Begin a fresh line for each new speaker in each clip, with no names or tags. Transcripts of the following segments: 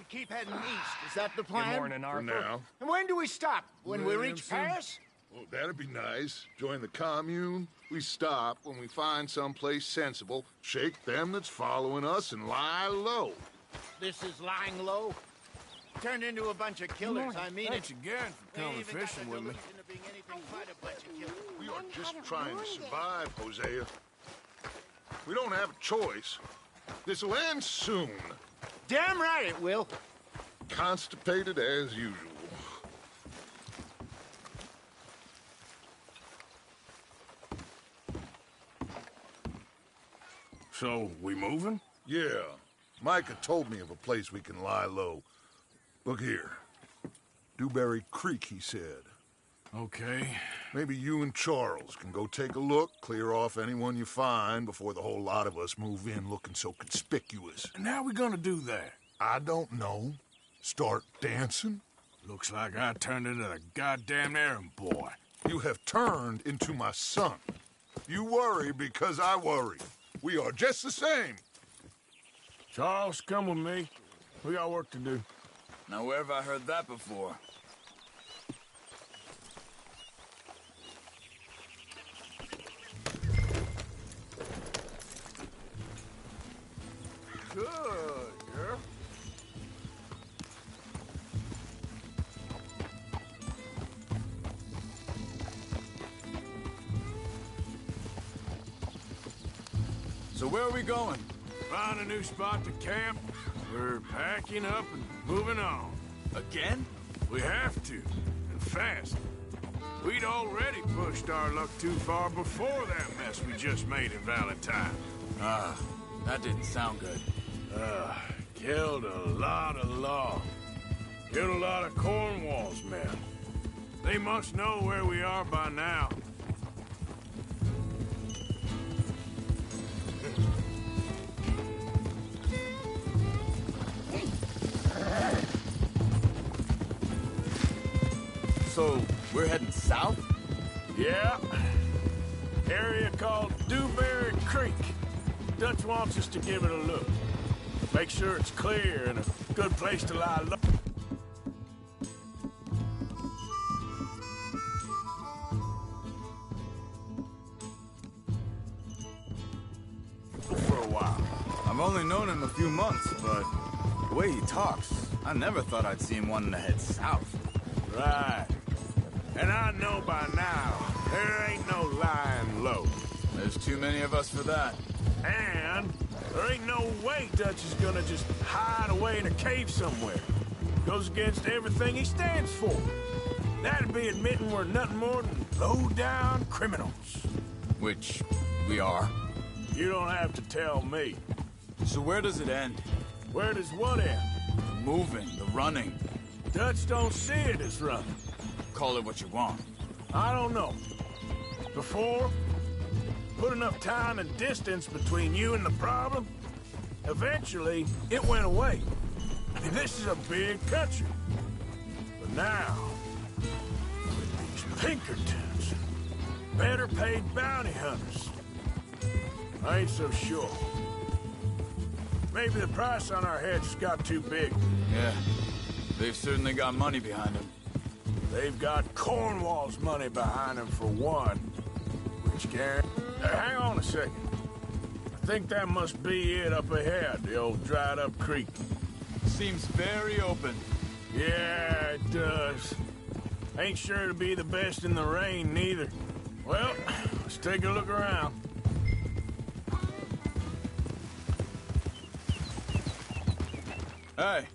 keep heading east. Is that the plan?
Good morning, Arthur.
For now.
And when do we stop? When we reach Paris?
Well, that'd be nice. Join the commune. We stop when we find someplace sensible, shake them that's following us, and lie low.
This is lying low? Turned into a bunch of killers, I mean
Thanks
it.
again for coming fishing with me.
We are just trying to survive, Hosea. We don't have a choice. This'll end soon.
Damn right it will.
Constipated as usual.
So, we moving?
Yeah. Micah told me of a place we can lie low. Look here. Dewberry Creek, he said.
Okay.
Maybe you and Charles can go take a look, clear off anyone you find before the whole lot of us move in looking so conspicuous.
And how we gonna do that?
I don't know. Start dancing?
Looks like I turned into the goddamn errand boy.
You have turned into my son. You worry because I worry. We are just the same.
Charles, come with me. We got work to do.
Now, where have I heard that before?
Good, yeah.
So where are we going?
Find a new spot to camp. We're packing up and moving on.
Again?
We have to, and fast. We'd already pushed our luck too far before that mess we just made in Valentine.
That didn't sound good.
Killed a lot of law. Killed a lot of Cornwall's men. They must know where we are by now.
So, we're heading south?
Yeah. Area called Dewberry Creek. Dutch wants us to give it a look. Make sure it's clear and a good place to lie low. For a while.
I've only known him a few months, but the way he talks, I never thought I'd see him wanting to head south.
Right. And I know by now, there ain't no lying low.
There's too many of us for that.
And there ain't no way Dutch is gonna just hide away in a cave somewhere. Goes against everything he stands for. That'd be admitting we're nothing more than low-down criminals.
Which we are.
You don't have to tell me.
So where does it end?
Where does what end?
The moving, the running.
Dutch don't see it as running.
Call it what you want.
I don't know. Before, put enough time and distance between you and the problem, eventually it went away. I mean, this is a big country. But now, with these Pinkertons, better paid bounty hunters, I ain't so sure. Maybe the price on our heads got too big.
Yeah, they've certainly got money behind them.
They've got Cornwall's money behind them for one, which can... hang on a second. I think that must be it up ahead, the old dried-up creek.
Seems very open.
Yeah, it does. Ain't sure to be the best in the rain, neither. Well, let's take a look around.
Hey,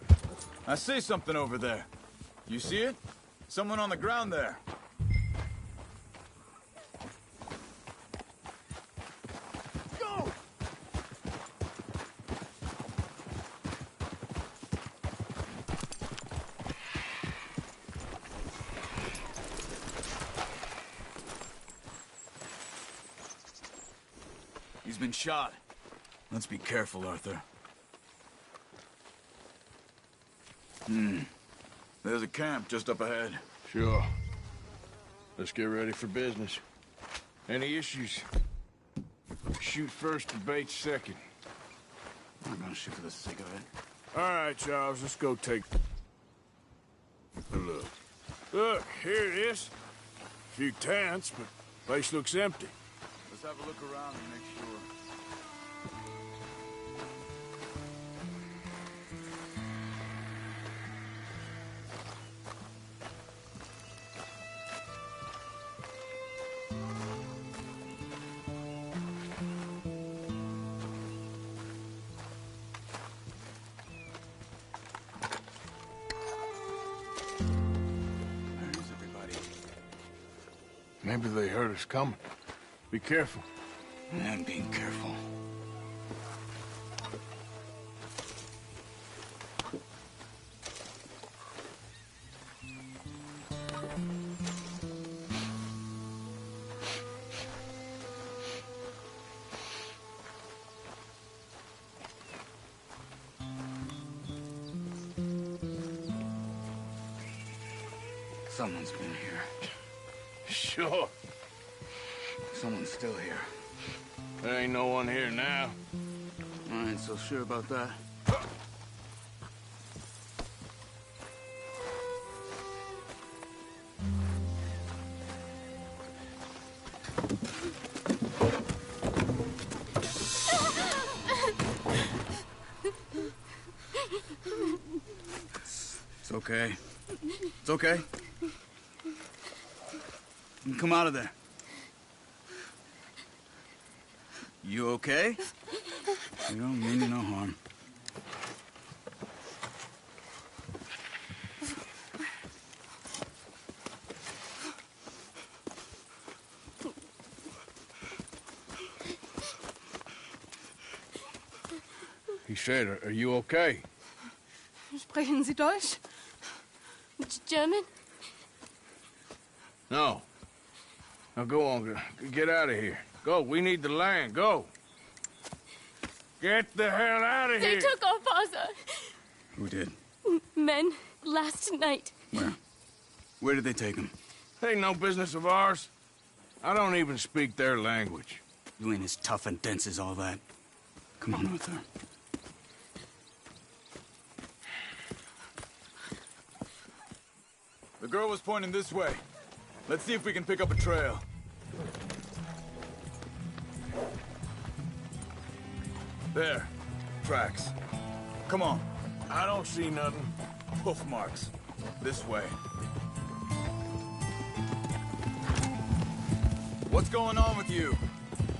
I see something over there. You see it? Someone on the ground there.
Go!
He's been shot. Let's be careful, Arthur. There's a camp just up ahead.
Sure. Let's get ready for business. Any issues? Shoot first, debate second.
I'm not gonna shoot for the sake of it.
All right, Charles, let's go take a look. Look, here it is. A few tents, but place looks empty.
Let's have a look around and make sure.
Maybe they heard us coming. Be careful.
I'm being careful. Someone's been here.
Sure.
Someone's still here.
There ain't no one here now.
I ain't so sure about that. It's okay. It's okay. You can come out of there. You okay? You don't mean you no harm.
He said, are you okay?
Sprechen Sie Deutsch? German?
No. Now go on, get out of here. Go, we need the land, go. Get the hell out of
They
here.
took our father.
Who did?
Men, last night.
Where? Where did they take him?
Ain't no business of ours. I don't even speak their language.
You ain't as tough and dense as all that. Come on, Arthur. The girl was pointing this way. Let's see if we can pick up a trail. There. Tracks. Come on.
I don't see nothing.
Hoof marks. This way. What's going on with you?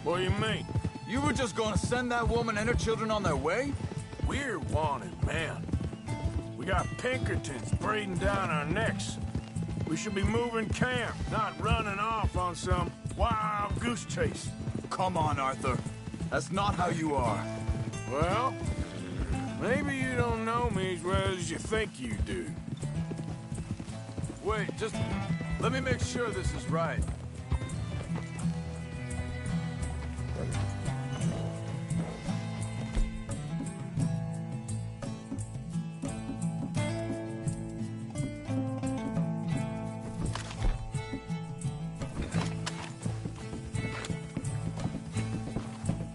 What do you mean?
You were just gonna send that woman and her children on their way?
We're wanted, man. We got Pinkertons breathing down our necks. We should be moving camp, not running off on some wild goose chase.
Come on, Arthur. That's not how you are.
Well, maybe you don't know me as well as you think you do.
Wait, just let me make sure this is right.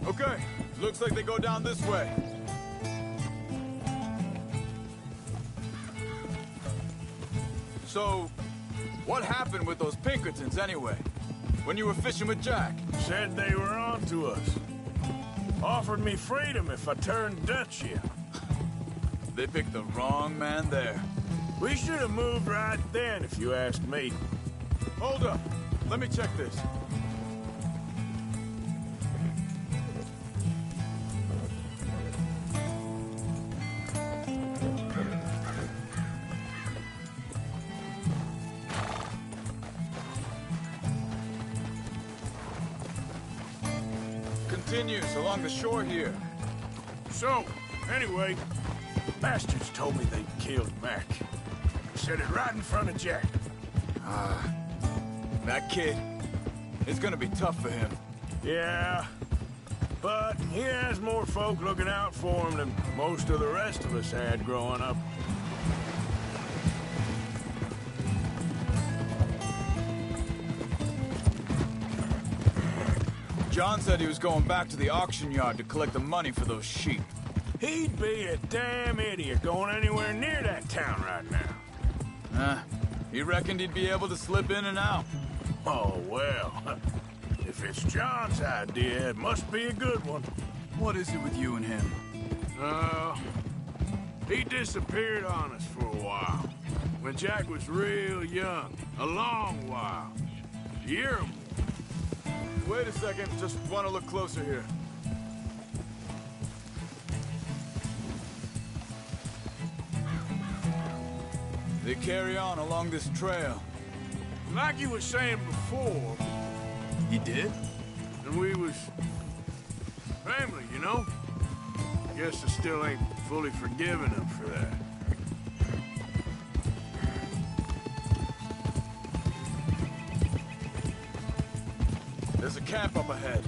Okay, looks like they go down this way. So, what happened with those Pinkertons anyway? When you were fishing with Jack?
Said they were on to us. Offered me freedom if I turned Dutch here.
They picked the wrong man there.
We should have moved right then, if you asked me.
Hold up. Let me check this. Continues along the shore here.
So, anyway, bastards told me they killed Mac. Said it right in front of Jack.
That kid, it's gonna be tough for him.
Yeah, but he has more folk looking out for him than most of the rest of us had growing up.
John said he was going back to the auction yard to collect the money for those sheep.
He'd be a damn idiot going anywhere near that town right now.
He reckoned he'd be able to slip in and out.
Oh, well. If it's John's idea, it must be a good one.
What is it with you and him?
He disappeared on us for a while. When Jack was real young. A long while. A year or more.
Wait a second, just want to look closer here. They carry on along this trail.
Like you was saying before,
He did?
and we was family, you know? Guess I still ain't fully forgiven him for that.
There's a camp up ahead.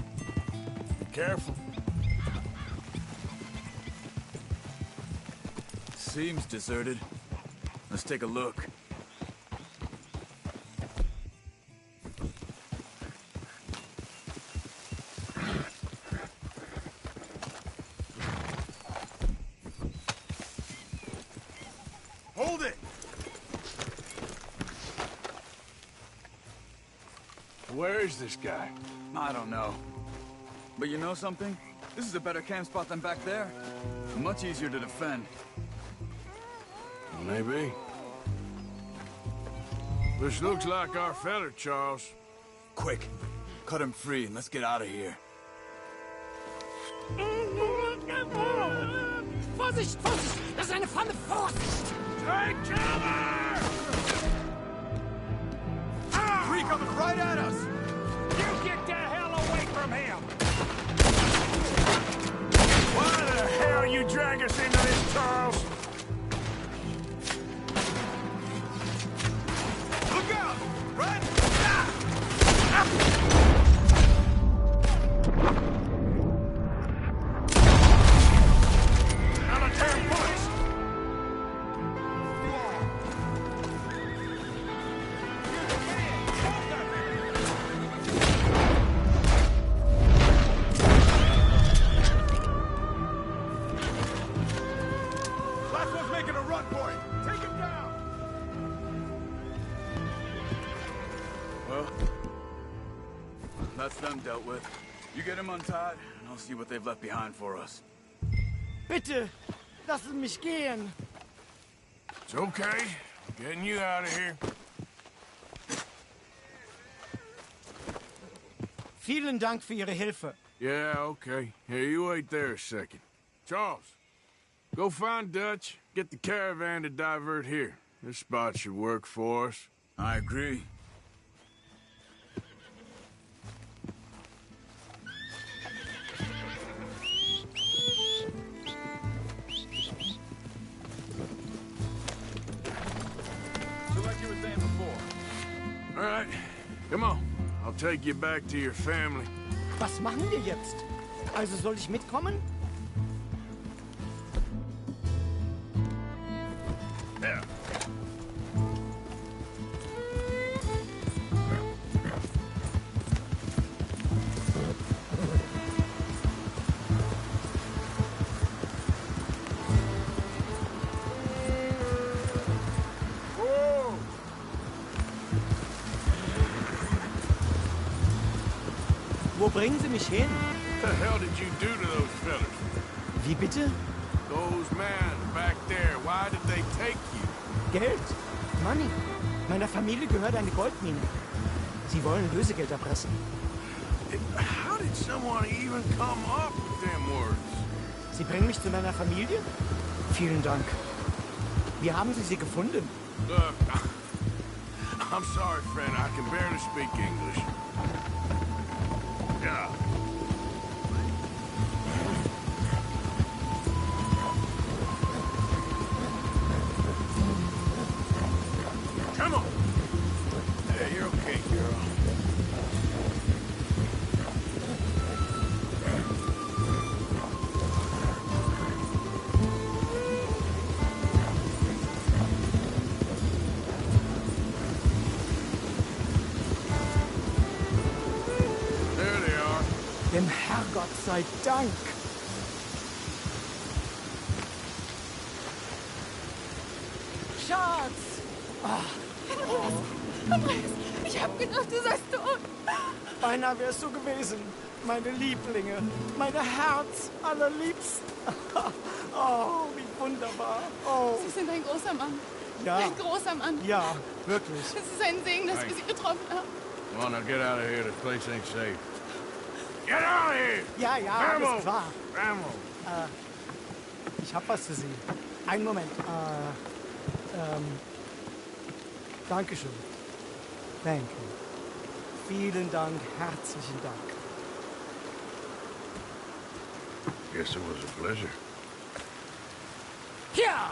Be careful.
Seems deserted. Let's take a look.
Hold it! Where is this guy?
I don't know. But you know something? This is a better camp spot than back there. Much easier to defend.
Maybe. This looks like our feller, Charles.
Quick, cut him free and let's get out of here.
Vorsicht, Vorsicht! Das ist eine Falle! Vorsicht!
Take cover!
Three coming right at us!
You get the hell away from him!
Why the hell you drag us into this, Charles?
Look out! Run!
Now the damn bullets!
Last one's making a run for it! Take him down! Well, that's them dealt with. You get him untied, and I'll see what they've left behind for us.
Bitte, lassen mich gehen.
It's okay. I'm getting you out of here.
Vielen Dank für Ihre Hilfe.
Yeah, okay. Here, you wait there a second. Charles, go find Dutch. Get the caravan to divert here. This spot should work for us.
I agree. So like you were saying before.
All right, come on. I'll take you back to your family.
Was machen wir jetzt? Also soll ich mitkommen?
Yeah. Whoa!
Wo bringen Sie mich hin?
What the hell did you do to those fellas?
Wie bitte?
Those men back there, why did they take you?
Geld? Money. Meiner Familie gehört eine Goldmine. Sie wollen Lösegeld erpressen.
How did someone even come up with them words?
Sie bringen mich zu meiner Familie? Vielen Dank. Wie haben Sie sie gefunden?
Look, I'm sorry, friend. I can barely speak English. Yeah. Come on. Hey, you're okay, girl.
Dem Herrgott sei Dank. Schatz!
Andreas, ich hab gedacht, du seist tot.
Beinahe wärst du gewesen. Meine Lieblinge, meine Herz allerliebsten. Oh, wie wunderbar. Oh,
Sie sind ein großer Mann.
ja,
Ein großer Mann.
ja, wirklich.
Es ist ein Segen, dass wir Sie getroffen haben.
Come on, now get out of here. This place ain't safe. Get out of here!
Ja, ja, alles klar.
Rambo!
Ich hab was für Sie. Einen Moment. Dankeschön. Danke. Vielen Dank, herzlichen Dank.
Guess it was a pleasure.
Ja!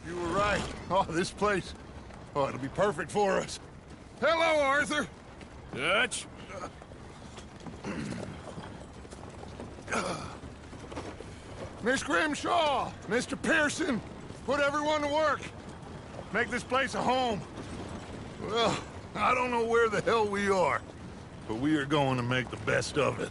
You were right. Oh, this place. Oh, it'll be perfect for us. Hello, Arthur.
Dutch?
Miss Grimshaw, Mr. Pearson, put everyone to work. Make this place a home. Well, I don't know where the hell we are, but we are going to make the best of it.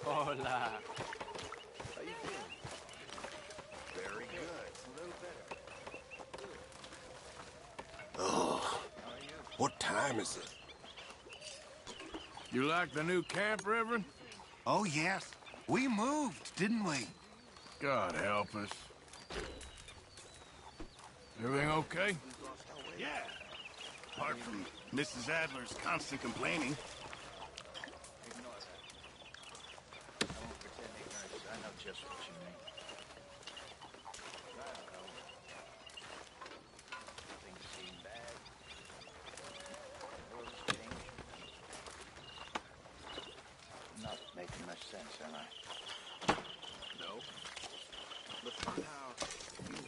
Hola. How you feeling? Very good. A little better.
Oh, what time is it?
You like the new camp, Reverend?
Oh, yes. We moved, didn't we?
God help us. Everything okay?
Yeah. Apart from Mrs. Adler's constant complaining.
Ignore that. I won't pretend ignorance. I know just what you mean. I don't know. Things seem bad. The world's changed. I'm not making much sense, am I?
No. But somehow you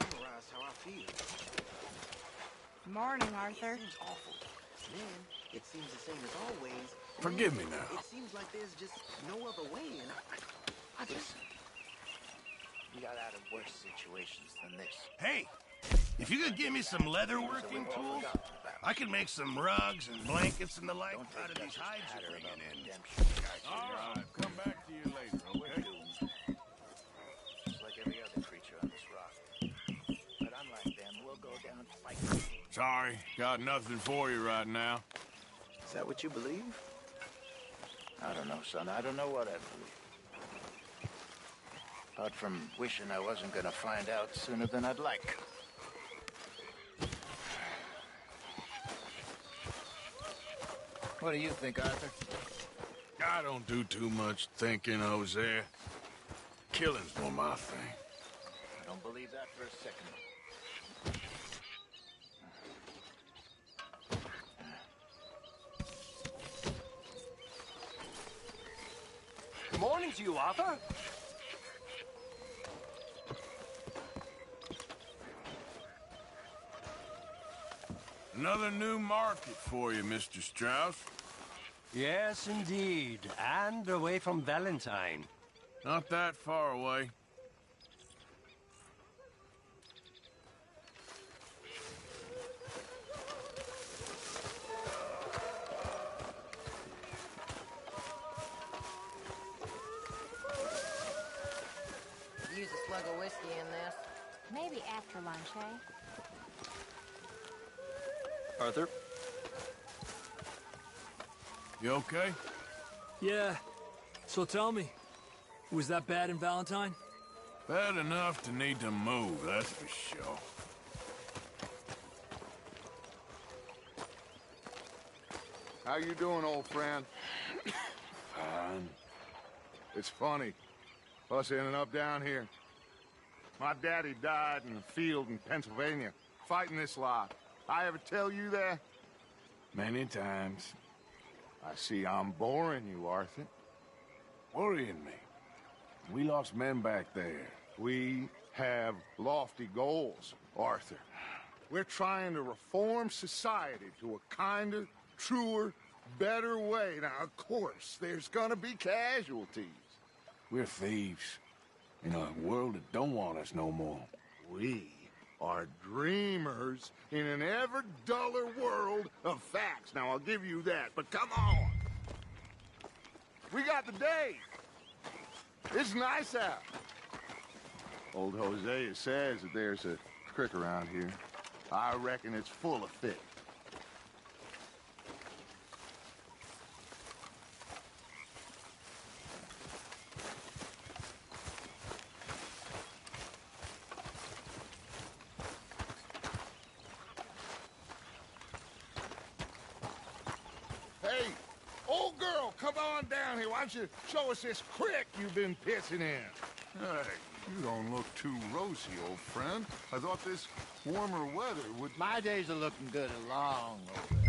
summarize how I feel.
Morning, Arthur.
Seems awful. Then it seems the same as always.
Forgive me now.
It seems like there's just no other way, and I just...
Listen. We got out of worse situations than this.
Hey, if you could give me some leather working tools, I could make some rugs and blankets and the like
Don't
out of
take
these
Dutch's
hides
patter
you're bringing
about
in.
redemption.
All right, come back to you later, okay?
Just like every other creature on this rock. But unlike them, we'll go down fighting.
Sorry, got nothing for you right now.
Is that what you believe? I don't know, son. I don't know what I believe. Apart from wishing I wasn't gonna find out sooner than I'd like. What do you think, Arthur?
I don't do too much thinking, Hosea. Killing's more my thing.
I don't believe that for a second.
Morning to you, Arthur.
Another new market for you, Mr. Strauss.
Yes, indeed. And away from Valentine.
Not that far away.
Use a slug of whiskey in this.
Maybe after lunch, eh? Arthur?
You okay?
Yeah. So tell me, was that bad in Valentine?
Bad enough to need to move, that's for sure.
How you doing, old friend?
Fine.
It's funny, us ending up down here. My daddy died in a field in Pennsylvania, fighting this lot. I ever tell you that?
Many times.
I see I'm boring you, Arthur.
Worrying me. We lost men back there.
We have lofty goals, Arthur. We're trying to reform society to a kinder, truer, better way. Now, of course, there's gonna be casualties.
We're thieves. In a world that don't want us no more.
We are dreamers in an ever duller world of facts. Now, I'll give you that, but come on. We got the day. It's nice out. Old Hosea says that there's a creek around here. I reckon it's full of fish. Hey, old girl, come on down here. Why don't you show us this creek you've been pissing in? Hey, you don't look too rosy, old friend. I thought this warmer weather would...
My days are looking good along over.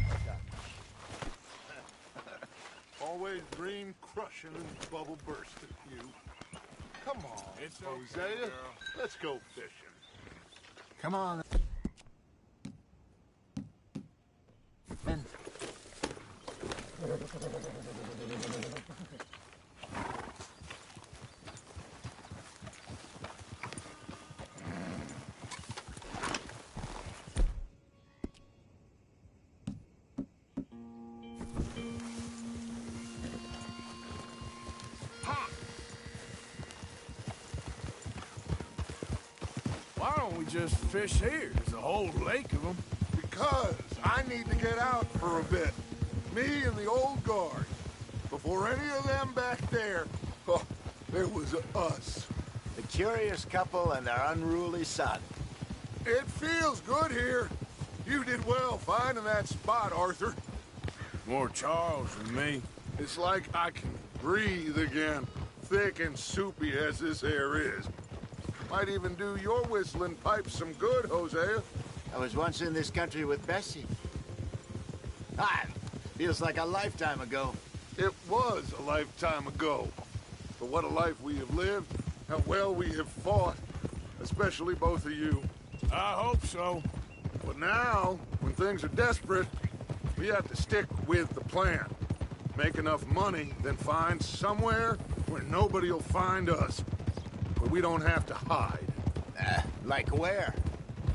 Always dream crushing and bubble bursting, you. Come on,
It's
Hosea.
okay, girl.
Let's go fishing.
Come on.
Men.
Why don't we just fish here? There's a whole lake of them.
Because I need to get out for a bit. Me and the old guard. Before any of them back there, oh, there was us.
The curious couple and their unruly son.
It feels good here. You did well finding that spot, Arthur.
More Charles than me.
It's like I can breathe again, thick and soupy as this air is. Might even do your whistling pipes some good, Hosea.
I was once in this country with Bessie. Ah, feels like a lifetime ago.
It was a lifetime ago. But what a life we have lived, how well we have fought, especially both of you.
I hope so.
But now, when things are desperate, we have to stick with the plan. Make enough money, then find somewhere where nobody will find us. Where we don't have to hide.
Like where?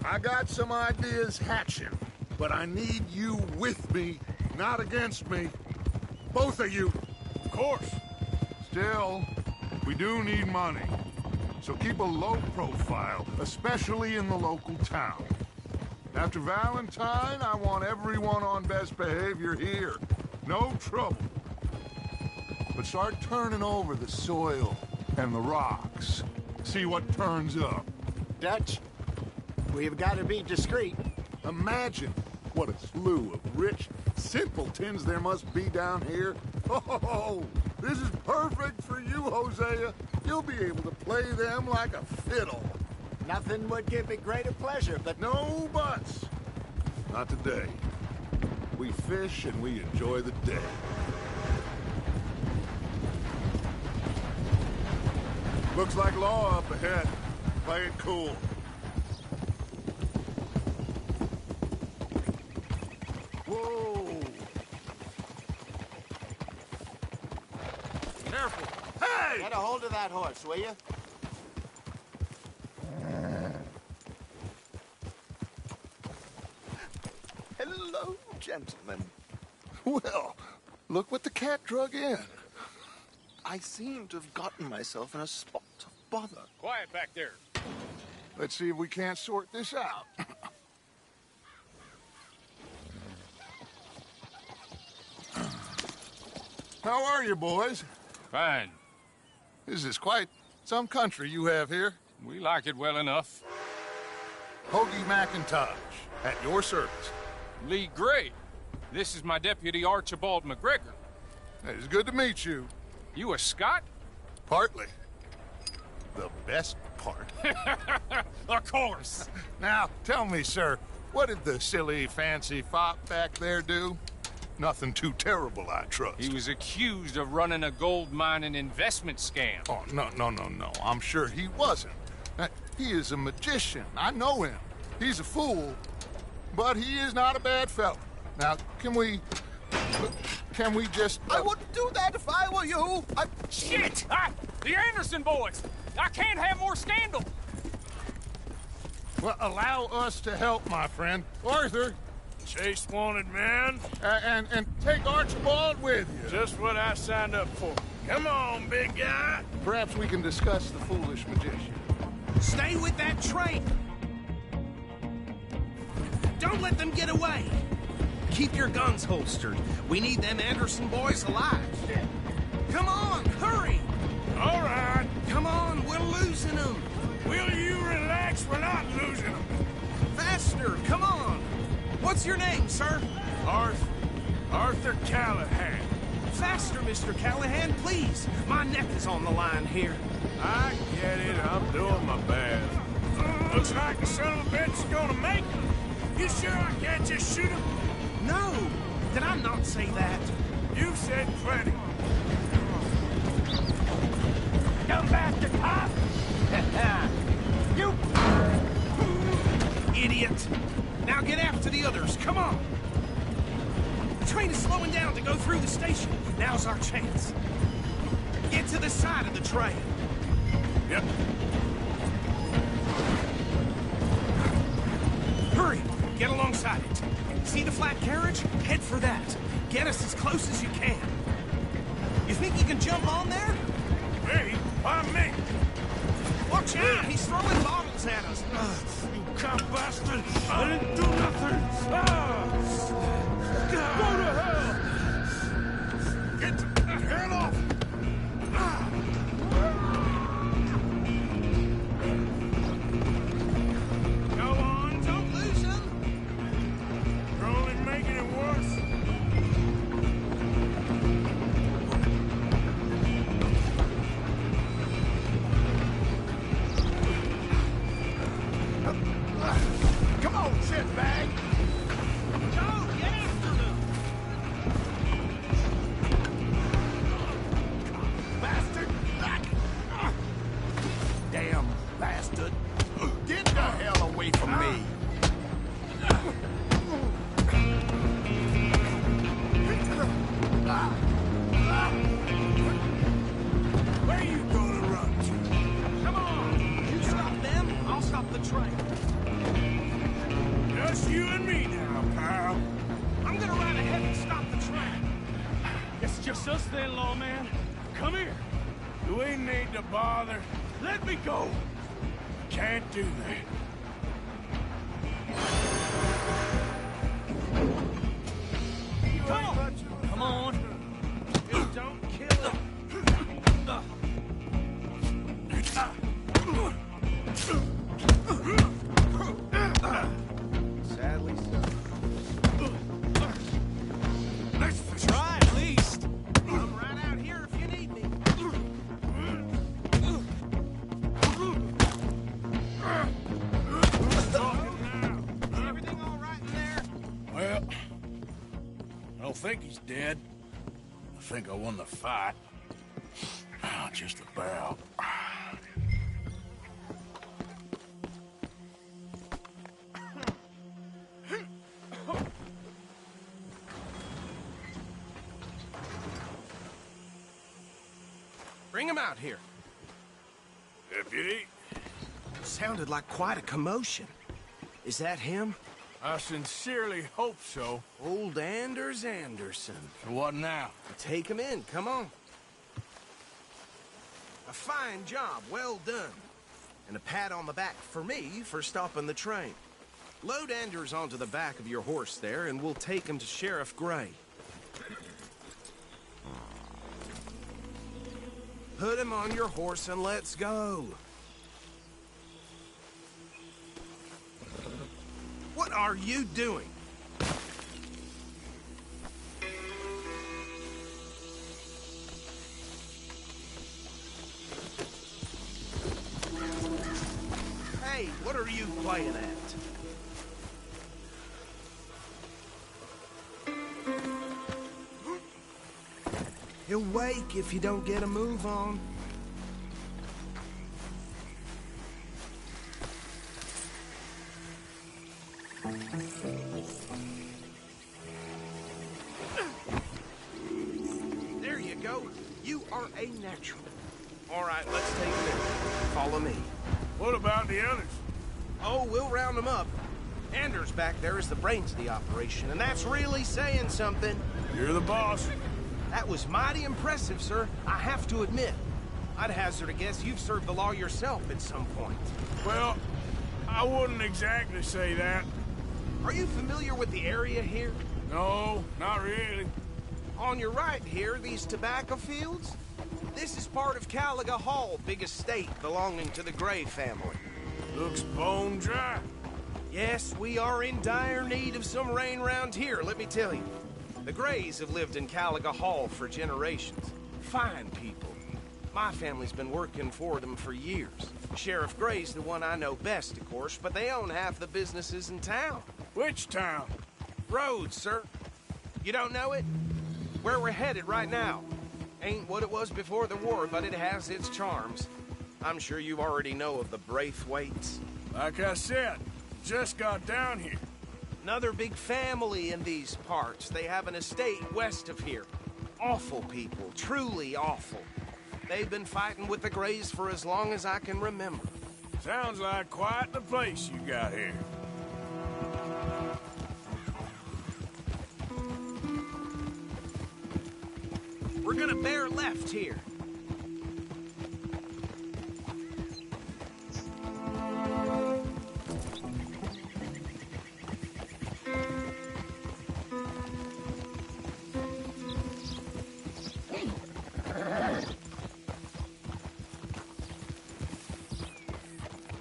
I got some ideas hatching, but I need you with me, not against me. Both of you.
Of course.
Still, we do need money. So keep a low profile, especially in the local town. After Valentine, I want everyone on best behavior here. No trouble. But start turning over the soil and the rocks. See what turns up.
Dutch, we've got to be discreet.
Imagine what a slew of rich simpletons there must be down here. Oh, this is perfect for you, Hosea. You'll be able to play them like a fiddle.
Nothing would give me greater pleasure, but...
No buts. Not today. We fish and we enjoy the day. Looks like law up ahead. Play it cool. Whoa! Careful! Hey!
Get a hold of that horse, will you?
Hello, gentlemen.
Well, look what the cat drug in.
I seem to have gotten myself in a spot of bother.
Quiet back there.
Let's see if we can't sort this out. How are you, boys?
Fine.
This is quite some country you have here.
We like it well enough.
Hoagie McIntosh, at your service.
Lee Gray. This is my deputy Archibald McGregor.
It's good to meet you.
You a Scot?
Partly. The best part.
Of course.
Now, tell me, sir, what did the silly, fancy fop back there do? Nothing too terrible, I trust.
He was accused of running a gold mining investment scam.
Oh, no. I'm sure he wasn't. He is a magician. I know him. He's a fool, but he is not a bad fellow. Now, can we just...
I wouldn't do that if I were you.
Shit! The Anderson boys! I can't have more scandal!
Well, allow us to help, my friend. Arthur!
Chase wanted man.
And take Archibald with you.
Just what I signed up for. Come on, big guy.
Perhaps we can discuss the foolish magician.
Stay with that train. Don't let them get away. Keep your guns holstered. We need them Anderson boys alive. Come on, hurry.
All right.
Come on, we're losing them.
Will you relax? We're not losing them.
Faster, come on. What's your name, sir?
Arthur Callahan.
Faster, Mr. Callahan, please. My neck is on the line here.
I get it. I'm doing my best. Looks like the son of a bitch is gonna make it. You sure I can't just shoot him?
No. Did I not say that?
You've said plenty.
Come back to cop!
You idiot! Now get after the others, come on! The train is slowing down to go through the station. Now's our chance. Get to the side of the train.
Yep.
Hurry! Get alongside it. See the flat carriage? Head for that. Get us as close as you can. You think you can jump on there?
Me? Why me?
Watch out! He's throwing bottles at us.
You cop bastard! I didn't do nothing! Go to hell! Get the hell off!
Go on, don't lose him!
You're only making it worse.
Come on, shitbag!
Joe, get after them!
Bastard! Damn bastard! Get the hell away from me!
Where you gonna run to?
Come on! You stop them, I'll stop the train.
Just you and me now, pal.
I'm gonna ride ahead and stop the train.
It's just us then, lawman. Come here.
You ain't need to bother.
Let me go.
Can't do that.
Come on.
Just don't kill him. Sadly so. Try at least. I'm right out here if you need me. Everything all right in there?
Well, I don't think he's dead. I think I won the fight. Just about.
Bring him out here.
Deputy,
Sounded like quite a commotion. Is that him?
I sincerely hope so.
Old Anders Anderson.
So what now?
Take him in, come on. A fine job, well done. And a pat on the back for me for stopping the train. Load Anders onto the back of your horse there, and we'll take him to Sheriff Gray. Put him on your horse and let's go. What are you doing? Hey, what are you playing at? He'll wake if you don't get a move on. There you go. You are a natural. All right, let's take a minute. Follow me.
What about the others?
Oh, we'll round them up. Anders back there is the brains of the operation, and that's really saying something.
You're the boss.
That was mighty impressive, sir. I have to admit. I'd hazard a guess you've served the law yourself at some point.
Well, I wouldn't exactly say that.
Are you familiar with the area here?
No, not really.
On your right here, these tobacco fields? This is part of Caliga Hall, big estate belonging to the Gray family.
Looks bone dry.
Yes, we are in dire need of some rain round here, let me tell you. The Grays have lived in Caliga Hall for generations. Fine people. My family's been working for them for years. Sheriff Gray's the one I know best, of course, but they own half the businesses in town.
Which town?
Rhodes, sir. You don't know it? Where we're headed right now. Ain't what it was before the war, but it has its charms. I'm sure you already know of the Braithwaites.
Like I said, just got down here.
Another big family in these parts. They have an estate west of here. Awful people, truly awful. They've been fighting with the Grays for as long as I can remember.
Sounds like quite the place you got here.
We're gonna bear left here.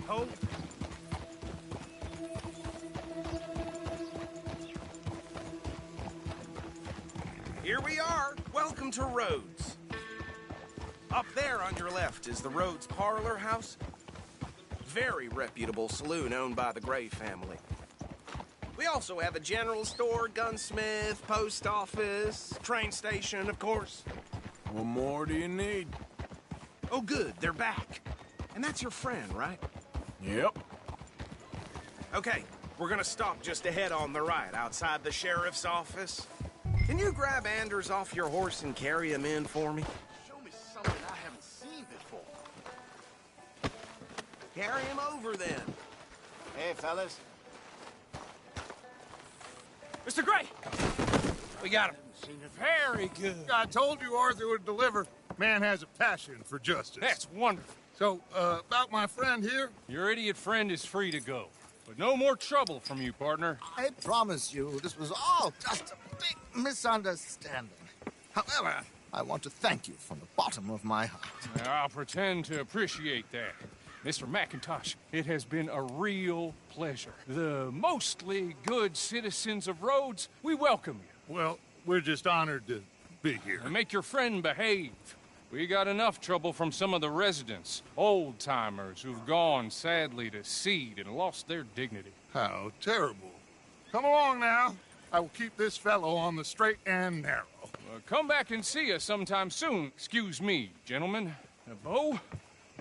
Hold. Here we are. Welcome to Rhodes. Up there on your left is the Rhodes Parlor House. Very reputable saloon owned by the Gray family. We also have a general store, gunsmith, post office, train station, of course.
What more do you need?
Oh, good, they're back. And that's your friend, right?
Yep.
Okay, we're gonna stop just ahead on the right, outside the sheriff's office. Can you grab Anders off your horse and carry him in for me?
Show me something I haven't seen before.
Carry him over, then.
Hey, fellas.
Mr. Gray! We got him. Very good.
I told you Arthur would deliver. Man has a passion for justice.
That's wonderful.
So, about my friend here?
Your idiot friend is free to go. But no more trouble from you, partner.
I promise you, this was all just a big misunderstanding. However, I want to thank you from the bottom of my heart.
I'll pretend to appreciate that. Mr. McIntosh, it has been a real pleasure. The mostly good citizens of Rhodes, we welcome you.
Well, we're just honored to be here.
And make your friend behave. We got enough trouble from some of the residents, old-timers who've gone, sadly, to seed and lost their dignity.
How terrible. Come along now. I will keep this fellow on the straight and narrow.
Come back and see us sometime soon. Excuse me, gentlemen. Bo,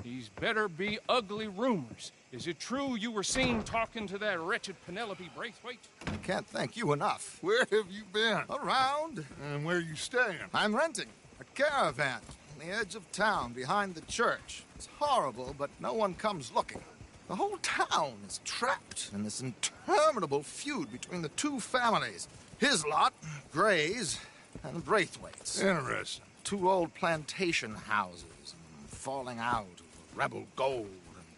these better be ugly rumors. Is it true you were seen talking to that wretched Penelope Braithwaite?
I can't thank you enough.
Where have you been?
Around.
And where are you staying?
I'm renting a caravan on the edge of town behind the church. It's horrible, but no one comes looking. The whole town is trapped in this interminable feud between the two families. His lot, Gray's, and Braithwaite's.
Interesting.
Two old plantation houses, falling out of rebel gold,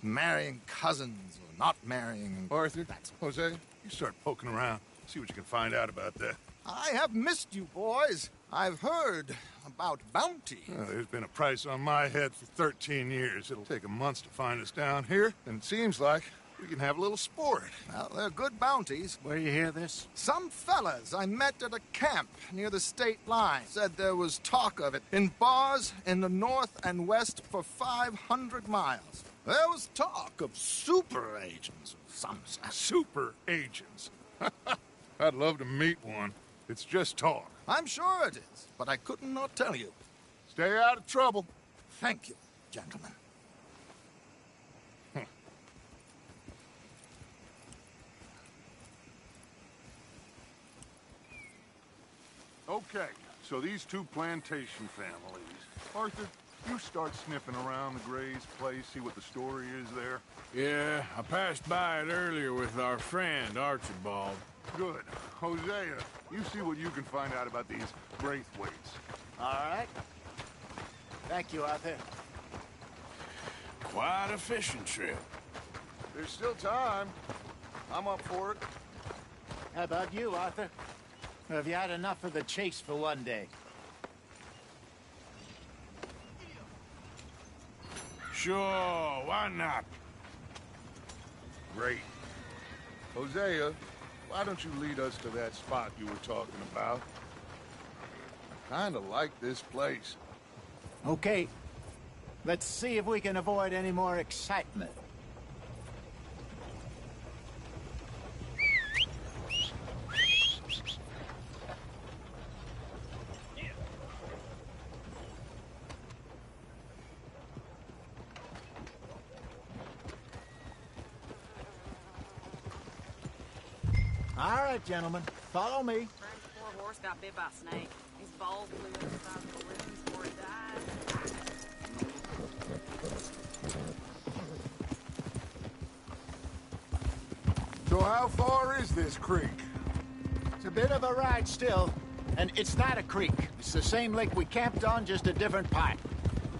and marrying cousins or not marrying.
Arthur, that's Jose, you start poking around. See what you can find out about that.
I have missed you, boys. I've heard about bounty.
There's been a price on my head for 13 years. It'll take 'em months to find us down here, and it seems like we can have a little sport.
Well, they're good bounties.
Where you hear this?
Some fellas I met at a camp near the state line said there was talk of it in bars in the north and west for 500 miles. There was talk of super agents of some sort.
Super agents. I'd love to meet one. It's just talk.
I'm sure it is, but I couldn't not tell you.
Stay out of trouble.
Thank you, gentlemen.
Okay, so these two plantation families. Arthur, you start sniffing around the Gray's place, see what the story is there.
Yeah, I passed by it earlier with our friend, Archibald.
Good. Hosea, you see what you can find out about these Braithwaites.
All right. Thank you, Arthur.
Quite a fishing trip.
There's still time. I'm up for it.
How about you, Arthur? Or have you had enough of the chase for one day?
Sure, why not?
Great. Hosea, why don't you lead us to that spot you were talking about? I kinda like this place.
Okay. Let's see if we can avoid any more excitement. All right, gentlemen, follow me.
Poor horse got bit by a snake. His balls blew inside the balloons before he died.
So how far is this creek?
It's a bit of a ride still, and it's not a creek. It's the same lake we camped on, just a different pipe.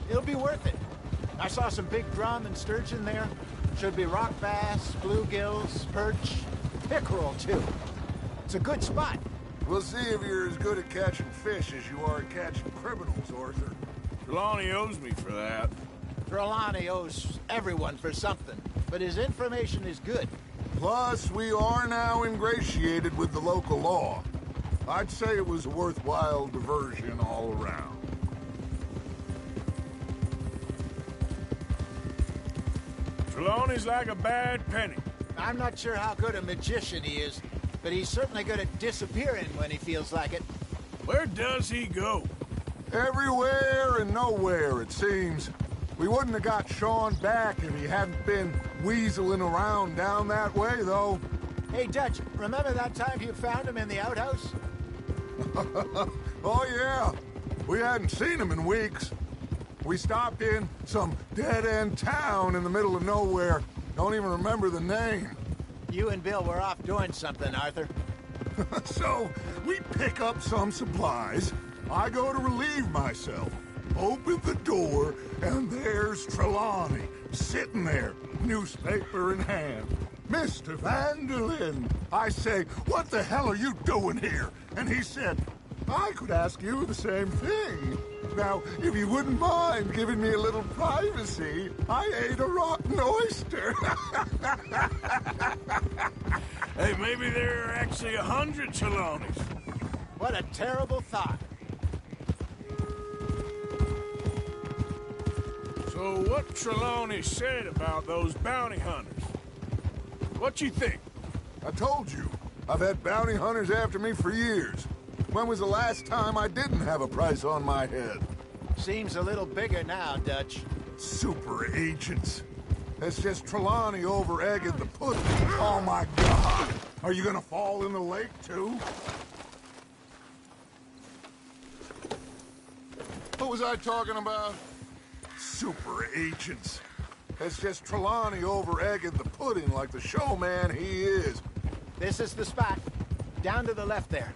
It'll be worth it. I saw some big drum and sturgeon there. Should be rock bass, bluegills, perch, pickerel, too. It's a good spot.
We'll see if you're as good at catching fish as you are at catching criminals, Arthur.
Trelawney owes me for that.
Trelawney owes everyone for something, but his information is good.
Plus, we are now ingratiated with the local law. I'd say it was a worthwhile diversion all around.
Trelawney's like a bad penny.
I'm not sure how good a magician he is, but he's certainly good at disappearing when he feels like it.
Where does he go?
Everywhere and nowhere, it seems. We wouldn't have got Sean back if he hadn't been weaseling around down that way, though.
Hey, Dutch, remember that time you found him in the outhouse?
Oh, yeah. We hadn't seen him in weeks. We stopped in some dead-end town in the middle of nowhere. Don't even remember the name.
You and Bill were off doing something, Arthur.
So, we pick up some supplies. I go to relieve myself. Open the door, and there's Trelawney, sitting there, newspaper in hand. Mr. Vanderlyn. I say, what the hell are you doing here? And he said, I could ask you the same thing. Now, if you wouldn't mind giving me a little privacy, I ate a rotten oyster.
Hey, maybe there are actually 100 Trelawneys.
What a terrible thought.
So what Trelawney said about those bounty hunters? What you think?
I told you, I've had bounty hunters after me for years. When was the last time I didn't have a price on my head?
Seems a little bigger now, Dutch.
Super agents. It's just Trelawney over-egging the pudding. Oh, my God. Are you gonna fall in the lake, too? What was I talking about? Super agents. It's just Trelawney over-egging the pudding like the showman he is.
This is the spot. Down to the left there.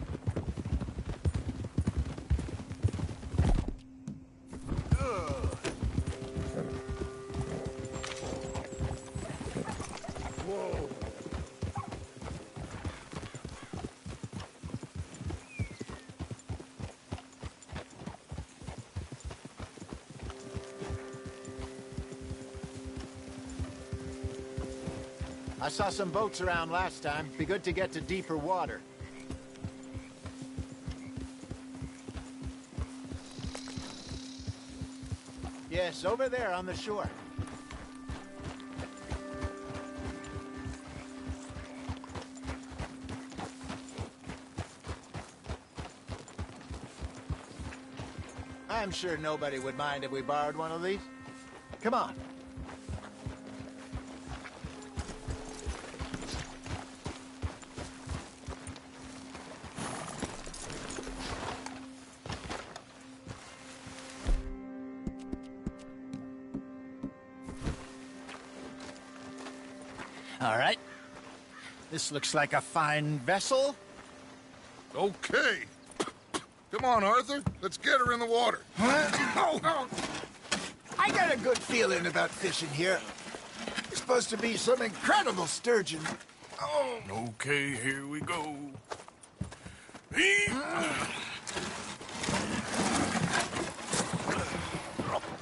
I saw some boats around last time. Be good to get to deeper water. Yes, over there on the shore. I'm sure nobody would mind if we borrowed one of these. Come on. All right. This looks like a fine vessel.
Okay. Come on, Arthur. Let's get her in the water.
Oh. I got a good feeling about fishing here. It's supposed to be some incredible sturgeon.
Oh. Okay, here we go.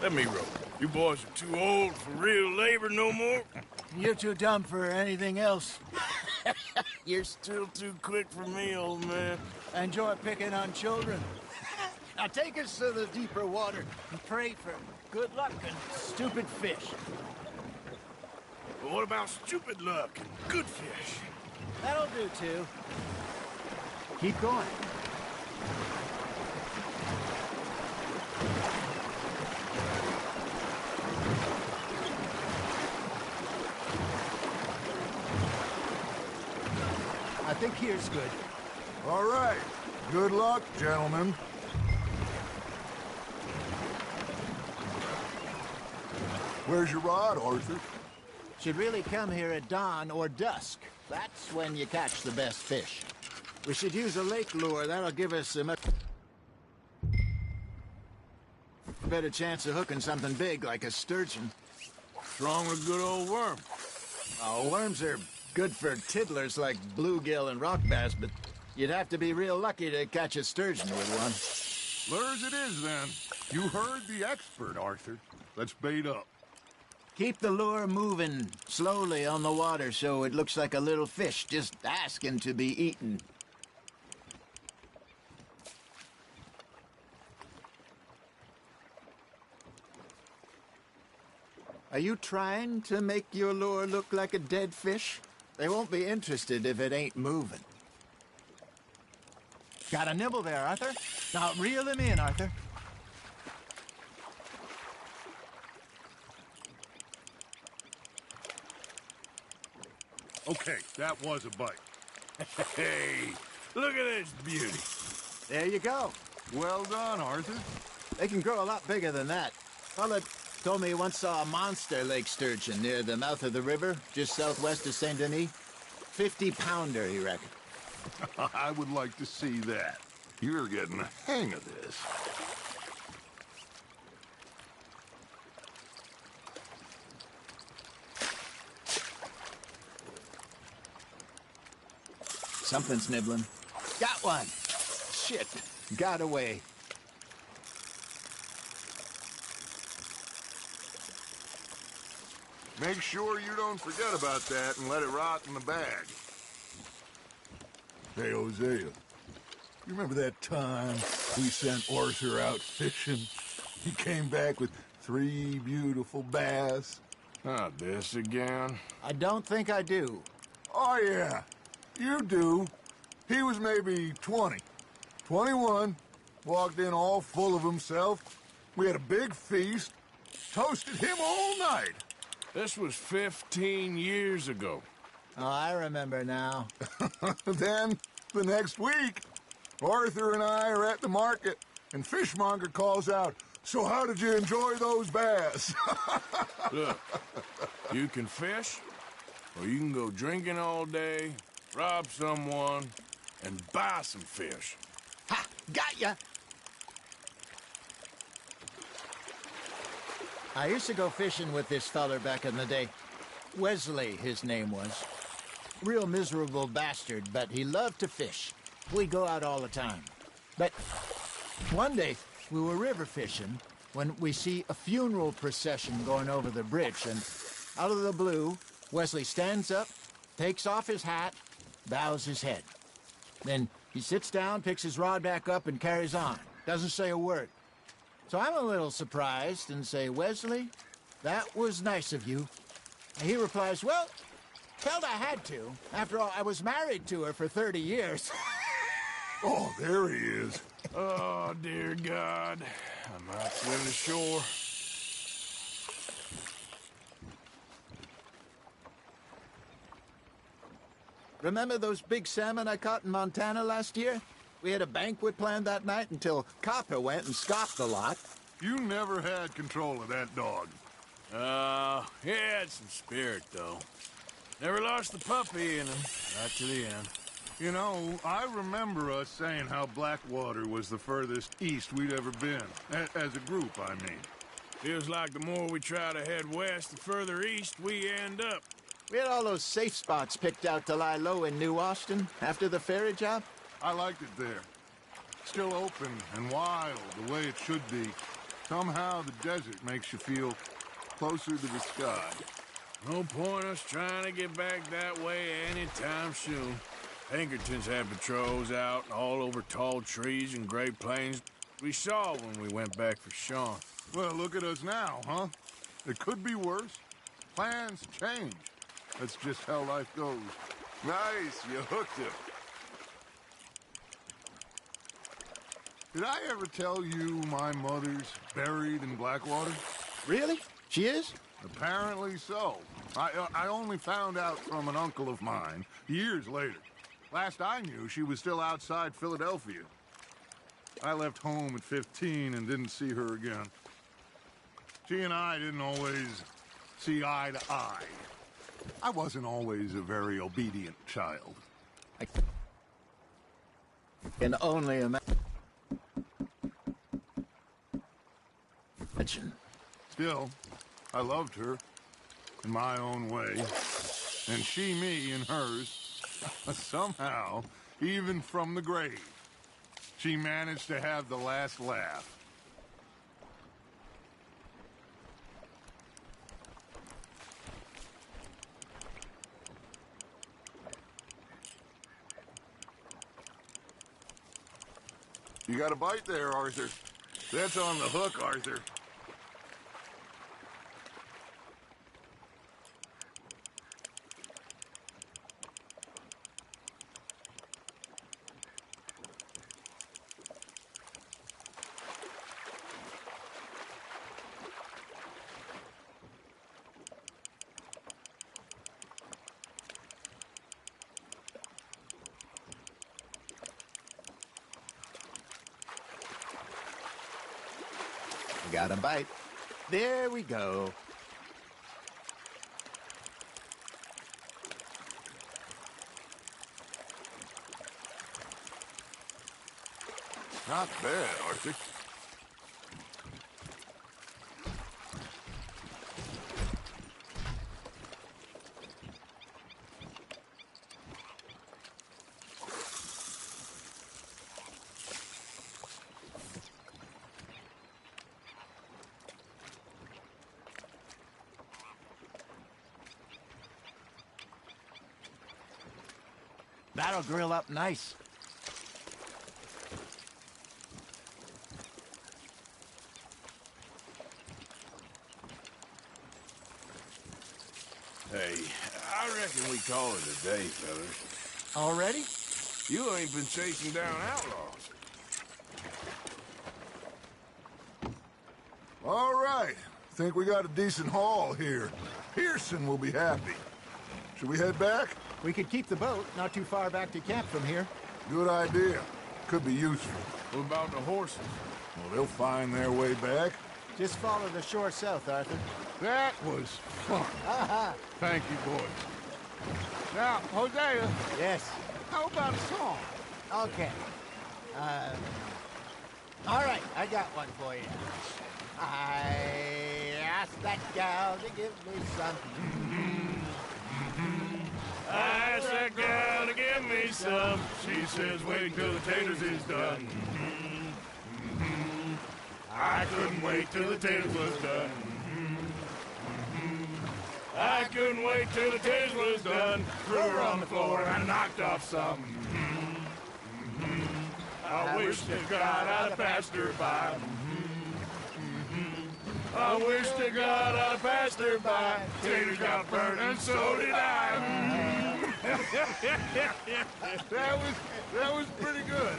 Let me row. You boys are too old for real labor no more.
You're too dumb for anything else.
You're still too quick for me, old man.
Enjoy picking on children. Now take us to the deeper water and pray for good luck and stupid fish.
But what about stupid luck and good fish?
That'll do, too. Keep going. I think here's good.
All right. Good luck, gentlemen. Where's your rod, Arthur?
Should really come here at dawn or dusk. That's when you catch the best fish. We should use a lake lure. That'll give us a much better chance of hooking something big like a sturgeon.
What's wrong with a good old worm?
Oh, worms are good for tiddlers like bluegill and rock bass, but you'd have to be real lucky to catch a sturgeon with one.
Lures it is, then. You heard the expert, Arthur. Let's bait up.
Keep the lure moving slowly on the water so it looks like a little fish just asking to be eaten. Are you trying to make your lure look like a dead fish? They won't be interested if it ain't moving. Got a nibble there, Arthur. Now reel him in, Arthur.
Okay, that was a bite.
Hey, look at this beauty.
There you go.
Well done, Arthur.
They can grow a lot bigger than that. Fella told me he once saw a monster lake sturgeon near the mouth of the river, just southwest of Saint Denis. 50-pounder, he reckoned.
I would like to see that. You're getting the hang of this.
Something's nibbling. Got one. Shit. Got away.
Make sure you don't forget about that and let it rot in the bag. Hey, Hosea, you remember that time we sent Arthur out fishing? He came back with 3 beautiful bass.
Not this again.
I don't think I do.
Oh, yeah. You do. He was maybe 20. 21. Walked in all full of himself. We had a big feast. Toasted him all night.
This was 15 years ago.
Oh, I remember now.
Then, the next week, Arthur and I are at the market, and Fishmonger calls out, "So how did you enjoy those bass?"
Look, you can fish, or you can go drinking all day, rob someone, and buy some fish.
Ha! Got ya! I used to go fishing with this feller back in the day. Wesley, his name was. Real miserable bastard, but he loved to fish. We'd go out all the time. But one day, we were river fishing when we see a funeral procession going over the bridge, and out of the blue, Wesley stands up, takes off his hat, bows his head. Then he sits down, picks his rod back up, and carries on. Doesn't say a word. So I'm a little surprised and say, Wesley, that was nice of you. And he replies, well, felt I had to. After all, I was married to her for 30 years.
Oh, there he is.
Oh, dear God. I might swim ashore.
Remember those big salmon I caught in Montana last year? We had a banquet planned that night until Copper went and scoffed a lot.
You never had control of that dog.
He had some spirit, though. Never lost the puppy in him. Right to the end.
You know, I remember us saying how Blackwater was the furthest east we'd ever been. As a group, I mean.
Feels like the more we try to head west, the further east we end up.
We had all those safe spots picked out to lie low in New Austin after the ferry job.
I liked it there. Still open and wild, the way it should be. Somehow the desert makes you feel closer to the sky.
No point us trying to get back that way anytime soon. Pinkertons had patrols out all over tall trees and Great Plains. We saw when we went back for Sean.
Well, look at us now, huh? It could be worse. Plans change. That's just how life goes.
Nice, you hooked him.
Did I ever tell you my mother's buried in Blackwater?
Really? She is?
Apparently so. I only found out from an uncle of mine years later. Last I knew, she was still outside Philadelphia. I left home at 15 and didn't see her again. She and I didn't always see eye to eye. I wasn't always a very obedient child.
I can only imagine.
Still, I loved her in my own way, and she me in hers. Somehow, even from the grave, she managed to have the last laugh. You got a bite there, Arthur. That's on the hook, Arthur.
Got a bite. There we go.
Not bad, Arthur.
That'll grill up nice.
Hey, I reckon we call it a day, fellas.
Already?
You ain't been chasing down outlaws.
All right. Think we got a decent haul here. Pearson will be happy. Should we head back?
We could keep the boat not too far back to camp from here.
Good idea. Could be useful.
What about the horses?
Well, they'll find their way back.
Just follow the shore south, Arthur.
That was fun. Thank you, boys. Now, Hosea.
Yes.
How about a song?
Okay. All right, I got one for you. I asked that gal to give me some.
I asked that gal to give me some. She says, wait till the taters is done. I couldn't wait till the taters was done. I couldn't wait till the taste was done. Threw her on the floor and I knocked off some. I wish to God I'd have passed her by. I wish to God I'd have passed her by. Taters got burned and so did I.
That was pretty good.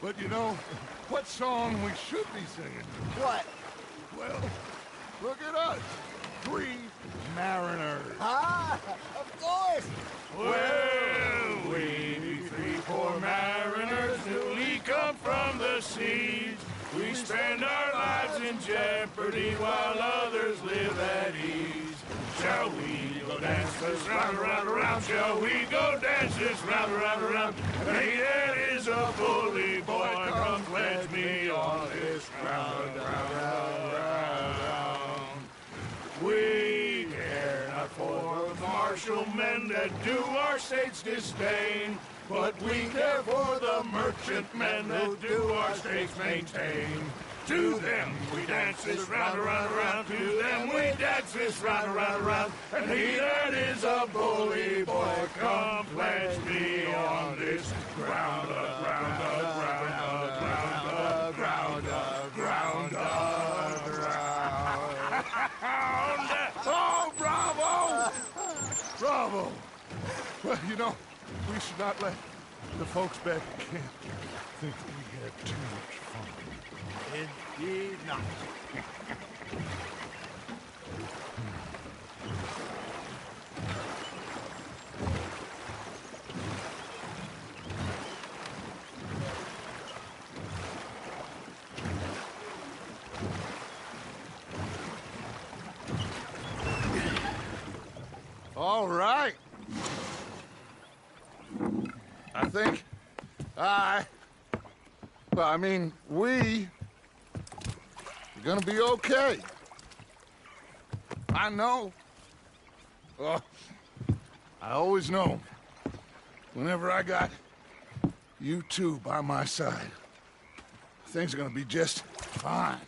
But you know, what song we should be singing?
What?
Well, look at us. 3 mariners.
Ah, of course.
Well, we 3 poor mariners newly come from the seas. We spend our lives in jeopardy while others live at ease. Shall we go dance this round, around, around? Shall we go dance this round, around, around? Hey, that is a bully boy. Come pledge me on this round, round, round, round. We care not for the martial men that do our state's disdain, but we care for the merchant men that do our states maintain. To them we dance this round, around, around. To them we dance this round, around, around. And he that is a bully boy, come pledge me on this ground, ground, ground, ground, ground, ground, ground.
Oh, bravo! Bravo! Well, you know, we should not let the folks back at camp think we had too much fun.
Indeed not.
All right. I think we're gonna be okay. I know. I always know. Whenever I got you two by my side, things are gonna be just fine.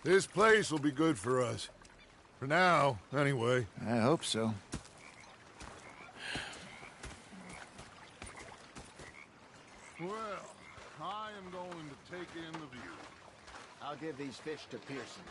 This place will be good for us. For now, anyway.
I hope so.
Well, I am going to take in the view.
I'll give these fish to Pearson.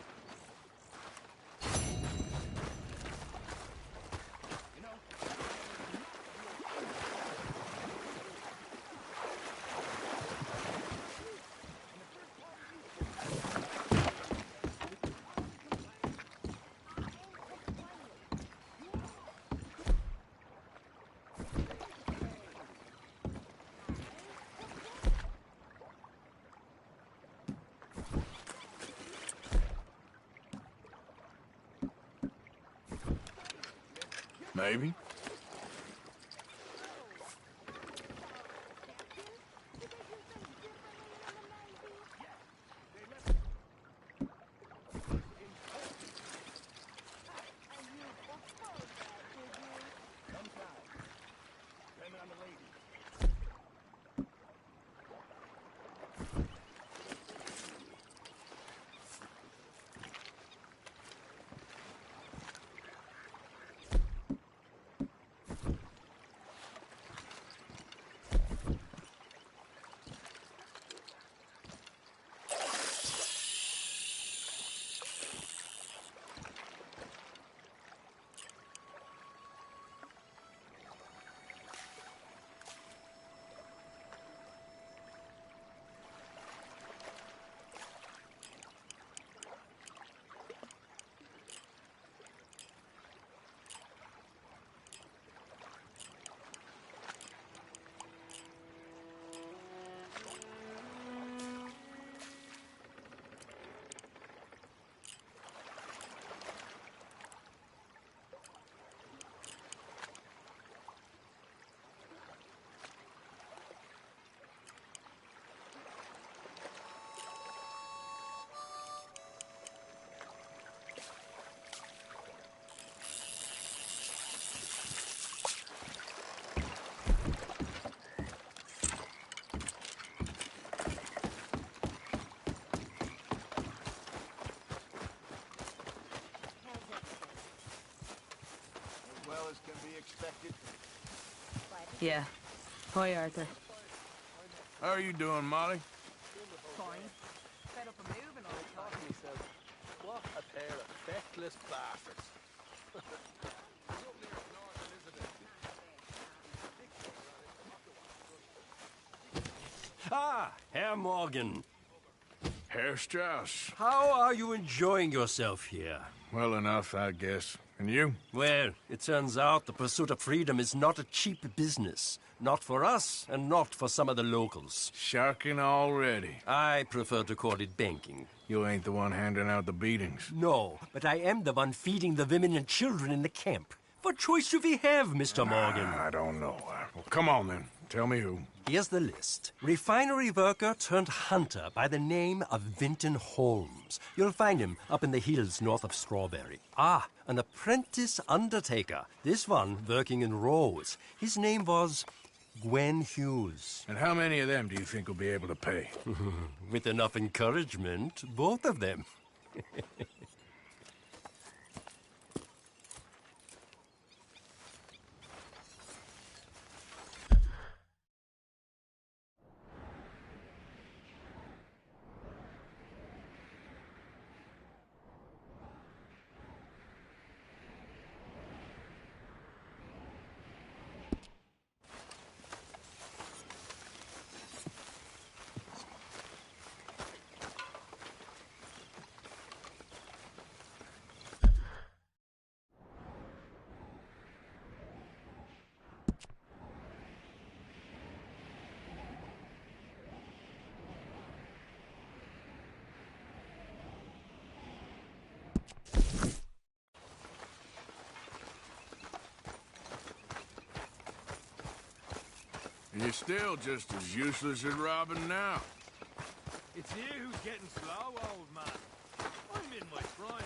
Maybe.
expected.
Yeah. Hi, Arthur.
How are you doing, Molly?
Fine. Fed up of moving all the time.
What a pair of feckless bastards.
Ah, Herr Morgan.
Herr Strauss.
How are you enjoying yourself here?
Well enough, I guess. And you?
Well, it turns out the pursuit of freedom is not a cheap business. Not for us, and not for some of the locals.
Sharking already.
I prefer to call it banking.
You ain't the one handing out the beatings.
No, but I am the one feeding the women and children in the camp. What choice do we have, Mr. Morgan?
I don't know. Well, come on then. Tell me who.
Here's the list. Refinery worker turned hunter by the name of Vinton Holmes. You'll find him up in the hills north of Strawberry. Ah, an apprentice undertaker. This one working in Rose. His name was Gwen Hughes.
And how many of them do you think will be able to pay?
With enough encouragement, both of them.
You're still just as useless as robbing now.
It's you who's getting slow, old man. I'm in my prime.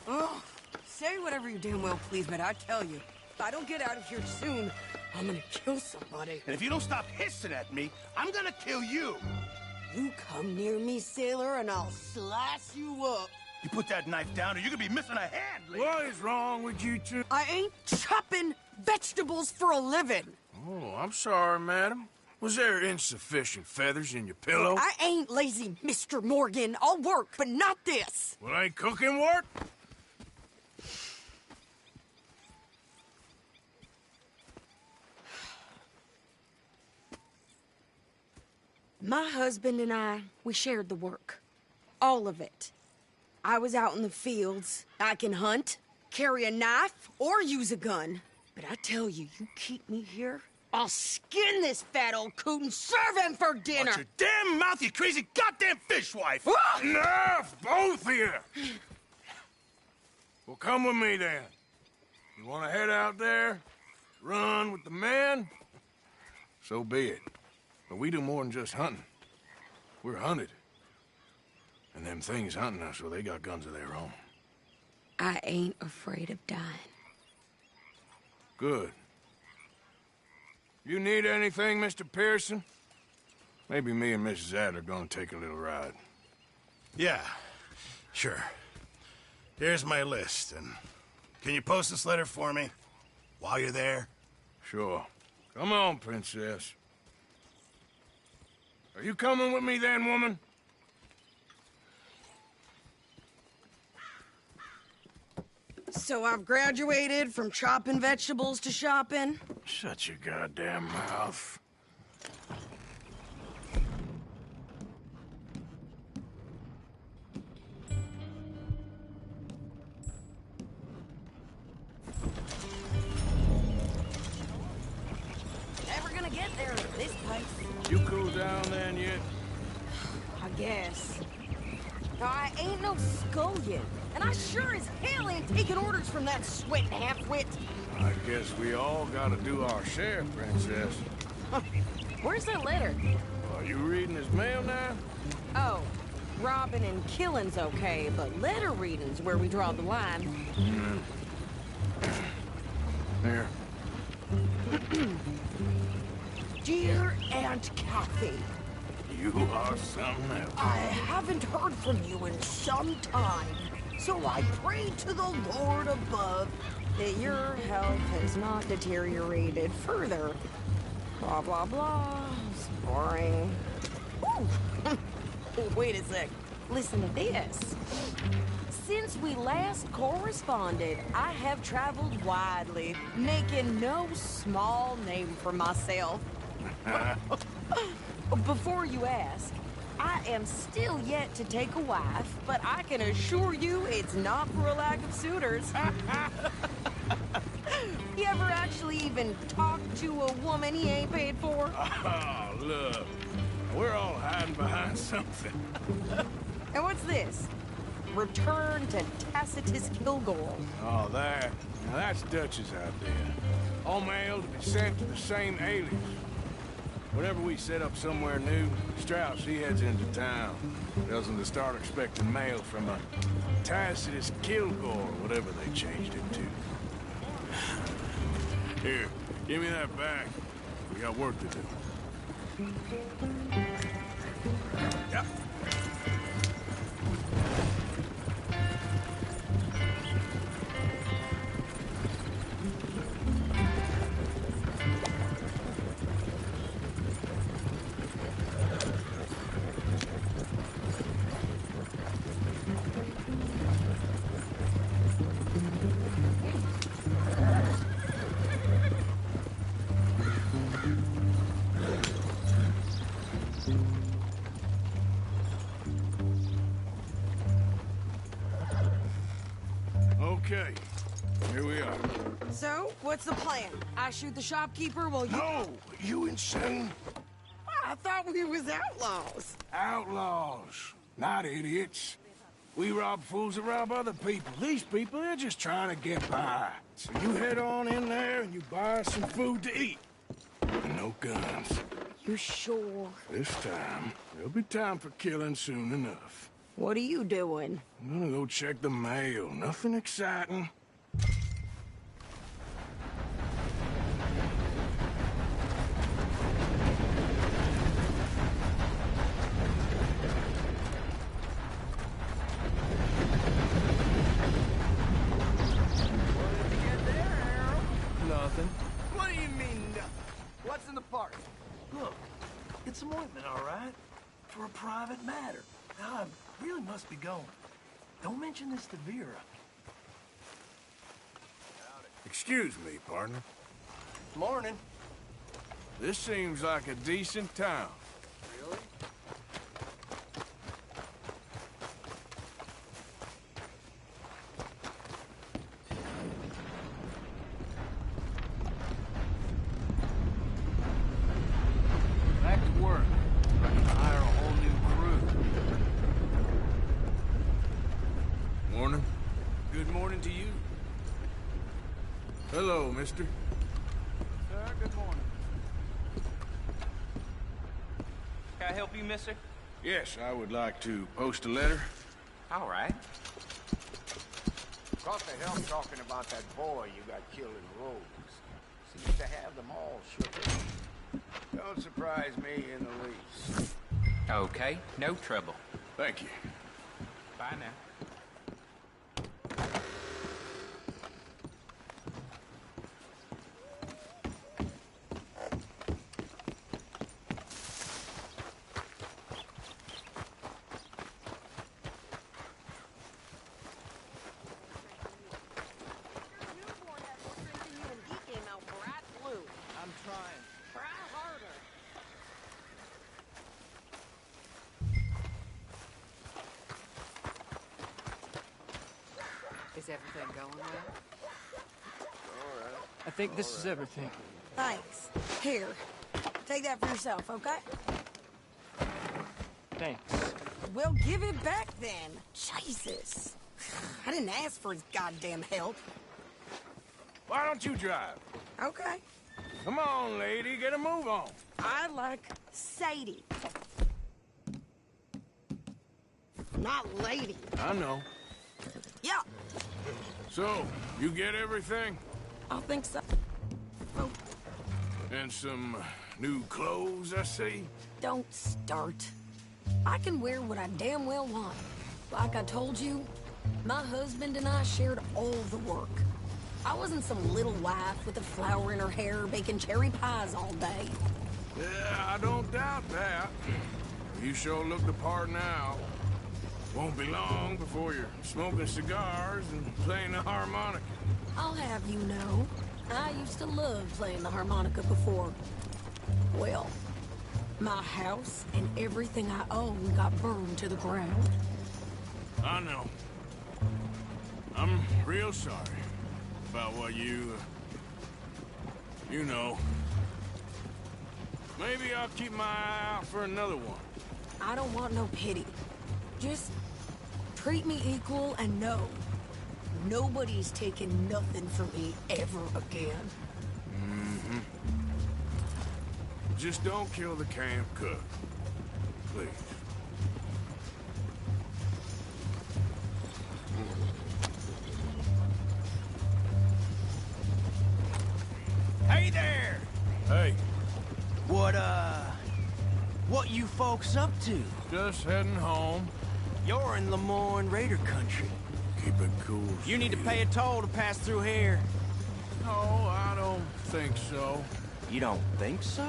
Oh, say whatever you damn well please, but I tell you, if I don't get out of here soon, I'm gonna kill somebody.
And if you don't stop hissing at me, I'm gonna kill you.
You come near me, sailor, and I'll slice you up.
You put that knife down or you're gonna be missing a hand, lady.
What is wrong with you two?
I ain't chopping vegetables for a living.
Oh, I'm sorry, madam. Was there insufficient feathers in your pillow?
I ain't lazy, Mr. Morgan. I'll work, but not this.
Well, ain't cooking work?
My husband and I, we shared the work. All of it. I was out in the fields. I can hunt, carry a knife, or use a gun. But I tell you, you keep me here, I'll skin this fat old coot and serve him for dinner.
Watch your damn mouth, you crazy goddamn fishwife!
Enough, both of you! Well, come with me then. You want to head out there, run with the men? So be it. But we do more than just hunting. We're hunted. And them things hunting us, so they got guns of their own.
I ain't afraid of dying.
Good. You need anything, Mr. Pearson? Maybe me and Mrs. Ad are gonna take a little ride.
Yeah, sure. Here's my list, and can you post this letter for me while you're there?
Sure. Come on, Princess. Are you coming with me then, woman?
So I've graduated from chopping vegetables to shopping?
Shut your goddamn mouth.
Never gonna get there at this place.
You cool down then yet?
I guess. Now, I ain't no scullion, and I sure as hell ain't taking orders from that sweating half-wit.
I guess we all gotta do our share, Princess.
Where's that letter?
Are you reading his mail now?
Oh, robbing and killing's okay, but letter reading's where we draw the line.
Here.
Dear Aunt Kathy,
You are something else.
I haven't heard from you in some time, so I pray to the Lord above that your health has not deteriorated further. Blah, blah, blah. It's boring. Ooh. Wait a sec. Listen to this. Since we last corresponded, I have traveled widely, making no small name for myself. Before you ask, I am still yet to take a wife, but I can assure you it's not for a lack of suitors. You ever actually even talked to a woman he ain't paid for?
Oh, look. We're all hiding behind something.
And what's this? Return to Tacitus Kilgore.
Oh, that's Dutch's idea. All mail to be sent to the same alias. Whenever we set up somewhere new, Strauss, he heads into town. Tells him to start expecting mail from a Tacitus Kilgore, whatever they changed it to. Here, give me that back. We got work to do. Yep. Okay, here we are.
So, what's the plan? I shoot the shopkeeper while you...
No! You insane?
I thought we was outlaws.
Outlaws, not idiots. We rob fools that rob other people. These people, they're just trying to get by. So you head on in there and you buy us some food to eat. No guns.
You sure?
This time, there'll be time for killing soon enough.
What are you doing?
I'm gonna go check the mail. Nothing exciting.
Nothing.
What do you mean, nothing? What's in the park?
Look, it's some ointment, all right? For a private matter. Now, I really must be going. Don't mention this to Vera.
Excuse me, partner.
Morning.
This seems like a decent town.
Really?
Back to work. Ready to hire a whole new crew.
Morning.
Good morning to you.
Hello, mister.
Sir, good morning.
Can I help you, mister?
Yes, I would like to post a letter.
All right.
Caught the hell talking about that boy you got killed in Rhodes. Seems to have them all shook up. Don't surprise me in the least.
Okay, no trouble.
Thank you.
Bye now.
I'm trying.
Try harder.
Is everything going well?
I think this is everything.
Thanks. Here. Take that for yourself, okay?
Thanks.
Well, give it back then. Jesus. I didn't ask for his goddamn help.
Why don't you drive?
Okay.
Come on, lady, get a move on.
I like Sadie. Not lady.
I know.
Yeah,
So, you get everything?
I think so.
And some New clothes, I see.
Don't start. I can wear what I damn well want. Like I told you, my husband and I shared all the work. I wasn't some little wife with a flower in her hair baking cherry pies all day.
Yeah, I don't doubt that. You sure look the part now. Won't be long before you're smoking cigars and playing the harmonica.
I'll have you know, I used to love playing the harmonica before. Well, my house and everything I own got burned to the ground.
I know. I'm real sorry about what you know. Maybe I'll keep my eye out for another one.
I don't want no pity. Just treat me equal and know nobody's taking nothing from me ever again.
Mm-hmm. Just don't kill the camp cook. Please.
Hey there!
Hey.
What you folks up to?
Just heading home.
You're in Lemoyne Raider country.
Keep it cool.
You need to pay a toll to pass through here.
No, I don't think so.
You don't think so?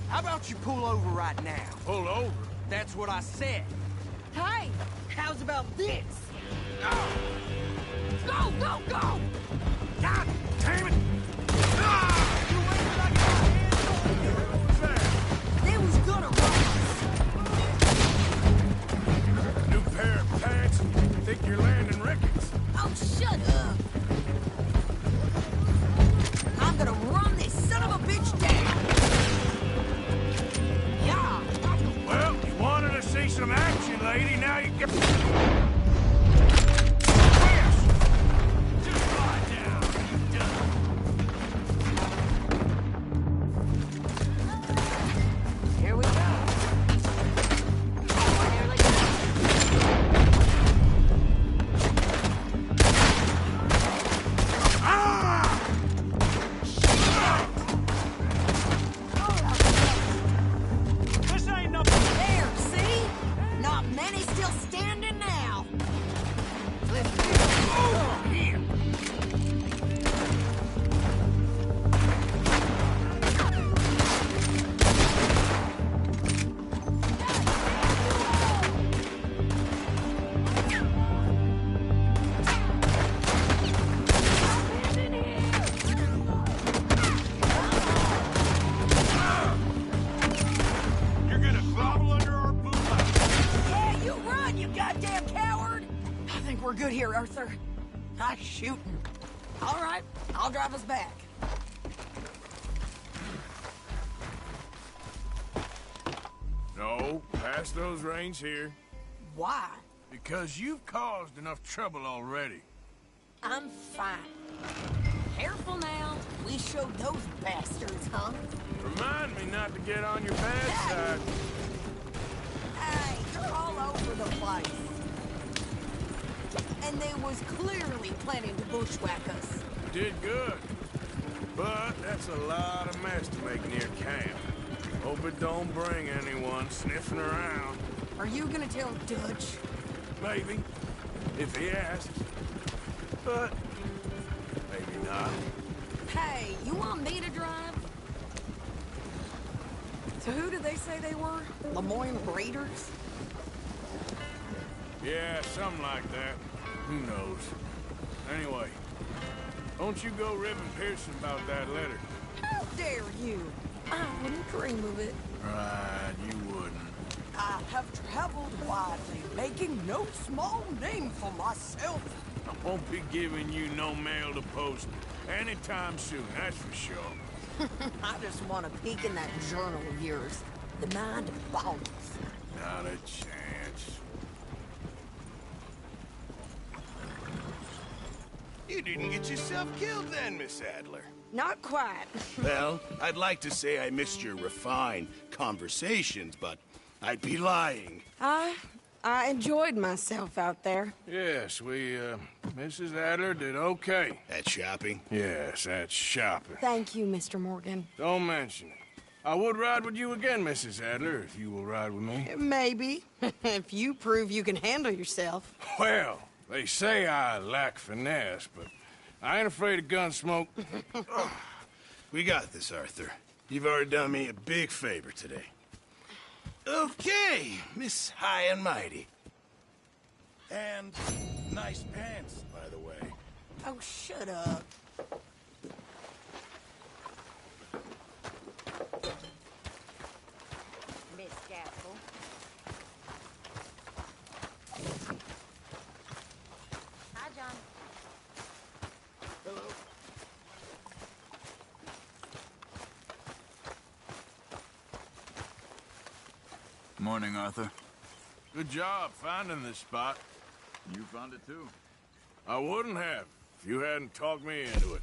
How about you pull over right now?
Pull over?
That's what I said.
Hey, how's about this? Go, go, go!
God damn it!
They was gonna run.
New pair of pants? Think you're landing Ricketts?
Oh, shut up! I'm gonna run this son of a bitch down! Yeah!
Well, you wanted to see some action, lady, now you get... Just lie down, you dumb.
Here we go.
This ain't nothing.
There, see? Not many still standing now. Let's go.
Here. You're gonna grovel under our boot.
Yeah, you run, you goddamn coward! I think we're good here, Arthur. Nice shooting. All right, I'll drive us back.
No, pass those reins here.
Why?
Because you've caused enough trouble already.
I'm fine. Careful now. We showed those bastards, huh?
Remind me not to get on your bad side.
Hey, you're all over the place. And they was clearly planning to bushwhack us.
Did good. But that's a lot of mess to make near camp. Hope it don't bring anyone sniffing around.
Are you gonna tell Dutch?
Maybe. If he asks. But maybe not.
Hey, you want me to drive? So who did they say they were? Lemoyne Raiders?
Yeah, something like that. Who knows? Anyway, don't you go ribbing Pearson about that letter.
How dare you? I wouldn't dream of it.
Right, you wouldn't.
I have traveled widely, making no small name for myself.
I won't be giving you no mail to post anytime soon, that's for sure.
I just want to peek in that journal of yours. The mind boggles.
Not a chance.
You didn't get yourself killed then, Miss Adler.
Not quite.
Well, I'd like to say I missed your refined conversations, but I'd be lying.
I enjoyed myself out there.
Yes, Mrs. Adler did okay.
At shopping?
Yes, that's shopping.
Thank you, Mr. Morgan.
Don't mention it. I would ride with you again, Mrs. Adler, if you will ride with me.
Maybe. If you prove you can handle yourself.
Well, they say I lack finesse, but I ain't afraid of gun smoke.
We got this, Arthur. You've already done me a big favor today. Okay, Miss High and Mighty. And nice pants, by the way.
Oh, shut up.
Miss Gaskell. Hi, John.
Hello.
Morning, Arthur.
Good job finding this spot.
You found it too.
I wouldn't have if you hadn't talked me into it.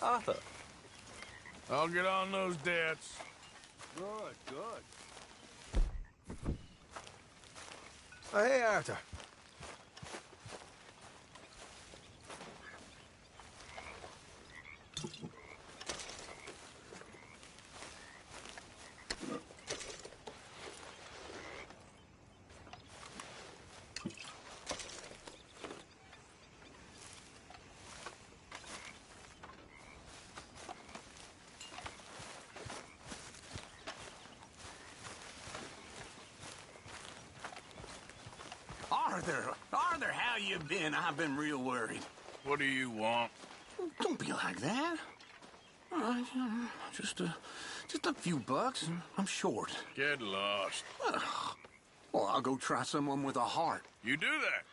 Arthur.
I'll get on those debts.
Good, good. Oh, hey, Arthur.
Arthur, how you been? I've been real worried.
What do you want?
Don't be like that. All right, just a few bucks, and I'm short.
Get lost.
Well, I'll go try someone with a heart.
You do that.